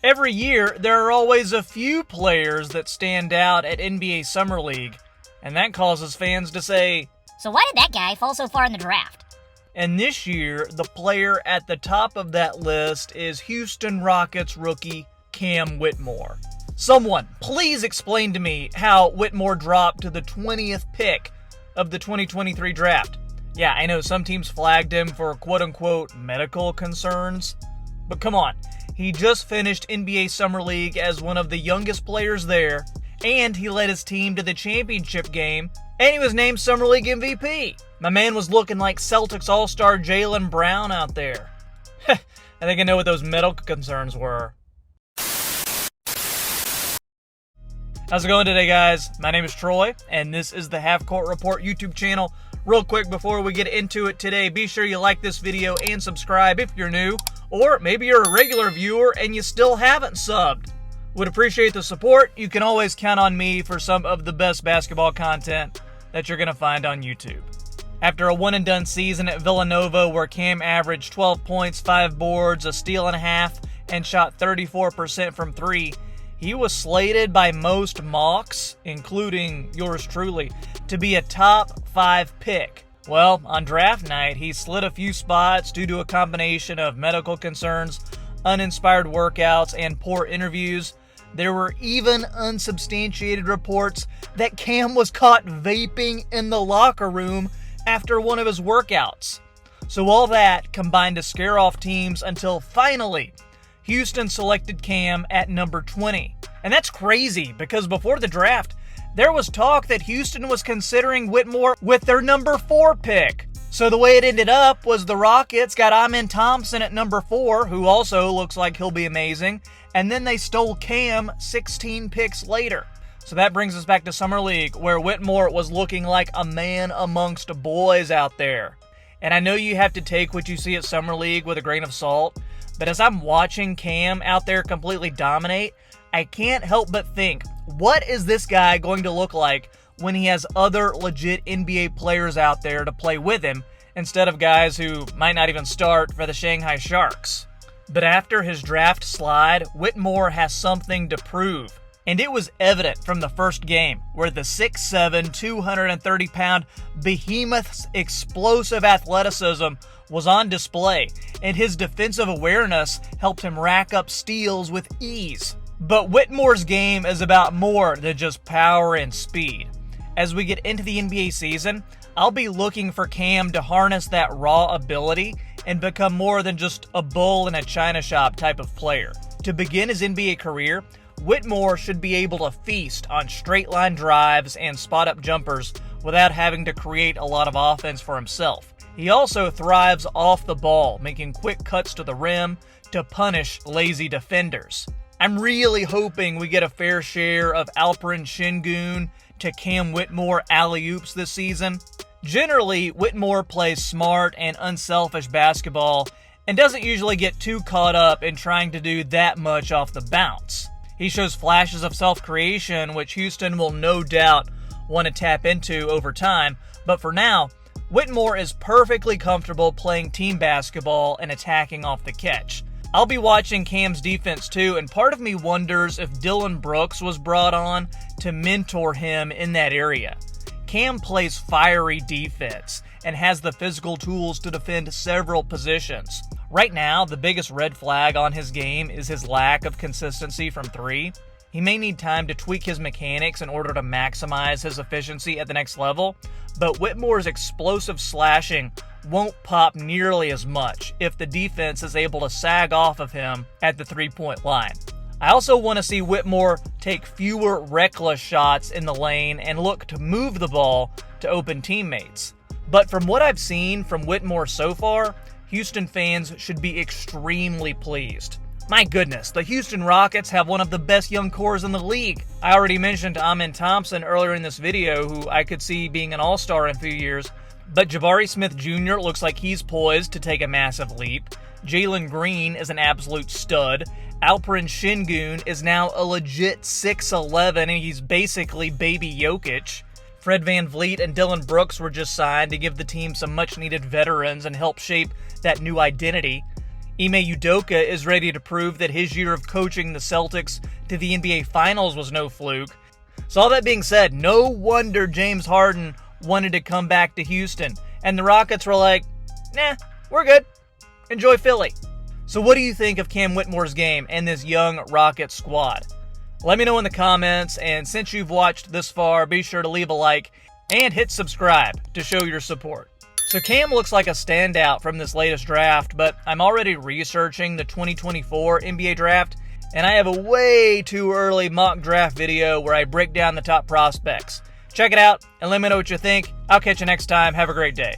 Every year, there are always a few players that stand out at NBA Summer League, and that causes fans to say, "So why did that guy fall so far in the draft?" And this year, the player at the top of that list is Houston Rockets rookie Cam Whitmore. Someone, please explain to me how Whitmore dropped to the 20th pick of the 2023 draft. Yeah, I know some teams flagged him for quote-unquote medical concerns, but come on. He just finished NBA Summer League as one of the youngest players there, and he led his team to the championship game, and he was named Summer League MVP. My man was looking like Celtics All-Star Jaylen Brown out there. I think I know what those medical concerns were. How's it going today, guys? My name is Troy, and this is the Half Court Report YouTube channel. Real quick before we get into it today, be sure you like this video and subscribe if you're new, or maybe you're a regular viewer and you still haven't subbed. Would appreciate the support. You can always count on me for some of the best basketball content that you're going to find on YouTube. After a one-and-done season at Villanova where Cam averaged 12 points, 5 boards, a steal and a half, and shot 34% from 3, he was slated by most mocks, including yours truly, to be a top 5 pick. Well, on draft night, he slid a few spots due to a combination of medical concerns, uninspired workouts, and poor interviews. There were even unsubstantiated reports that Cam was caught vaping in the locker room after one of his workouts. So all that combined to scare off teams until finally, Houston selected Cam at number 20. And that's crazy because before the draft, there was talk that Houston was considering Whitmore with their number 4 pick. So the way it ended up was the Rockets got Amen Thompson at number 4, who also looks like he'll be amazing, and then they stole Cam 16 picks later. So that brings us back to Summer League, where Whitmore was looking like a man amongst boys out there. And I know you have to take what you see at Summer League with a grain of salt, but as I'm watching Cam out there completely dominate, I can't help but think, what is this guy going to look like when he has other legit NBA players out there to play with him instead of guys who might not even start for the Shanghai Sharks? But after his draft slide, Whitmore has something to prove. And it was evident from the first game where the 6'7", 230-pound behemoth's explosive athleticism was on display, and his defensive awareness helped him rack up steals with ease. But Whitmore's game is about more than just power and speed. As we get into the NBA season, I'll be looking for Cam to harness that raw ability and become more than just a bull in a china shop type of player. To begin his NBA career, Whitmore should be able to feast on straight-line drives and spot-up jumpers without having to create a lot of offense for himself. He also thrives off the ball, making quick cuts to the rim to punish lazy defenders. I'm really hoping we get a fair share of Alperen Şengün to Cam Whitmore alley-oops this season. Generally, Whitmore plays smart and unselfish basketball and doesn't usually get too caught up in trying to do that much off the bounce. He shows flashes of self-creation, which Houston will no doubt want to tap into over time, but for now, Whitmore is perfectly comfortable playing team basketball and attacking off the catch. I'll be watching Cam's defense too, and part of me wonders if Dillon Brooks was brought on to mentor him in that area. Cam plays fiery defense and has the physical tools to defend several positions. Right now, the biggest red flag on his game is his lack of consistency from 3. He may need time to tweak his mechanics in order to maximize his efficiency at the next level, but Whitmore's explosive slashing won't pop nearly as much if the defense is able to sag off of him at the three-point line. I also want to see Whitmore take fewer reckless shots in the lane and look to move the ball to open teammates. But from what I've seen from Whitmore so far, Houston fans should be extremely pleased. My goodness, the Houston Rockets have one of the best young cores in the league. I already mentioned Amen Thompson earlier in this video, who I could see being an all-star in a few years. But Jabari Smith Jr. looks like he's poised to take a massive leap. Jalen Green is an absolute stud. Alperen Şengün is now a legit 6'11", and he's basically baby Jokic. Fred VanVleet and Dillon Brooks were just signed to give the team some much-needed veterans and help shape that new identity. Ime Udoka is ready to prove that his year of coaching the Celtics to the NBA Finals was no fluke. So all that being said, no wonder James Harden wanted to come back to Houston, and the Rockets were like, nah, we're good. Enjoy Philly. So what do you think of Cam Whitmore's game and this young Rockets squad? Let me know in the comments, and since you've watched this far, be sure to leave a like and hit subscribe to show your support. So Cam looks like a standout from this latest draft, but I'm already researching the 2024 NBA draft, and I have a way too early mock draft video where I break down the top prospects. Check it out and let me know what you think. I'll catch you next time. Have a great day.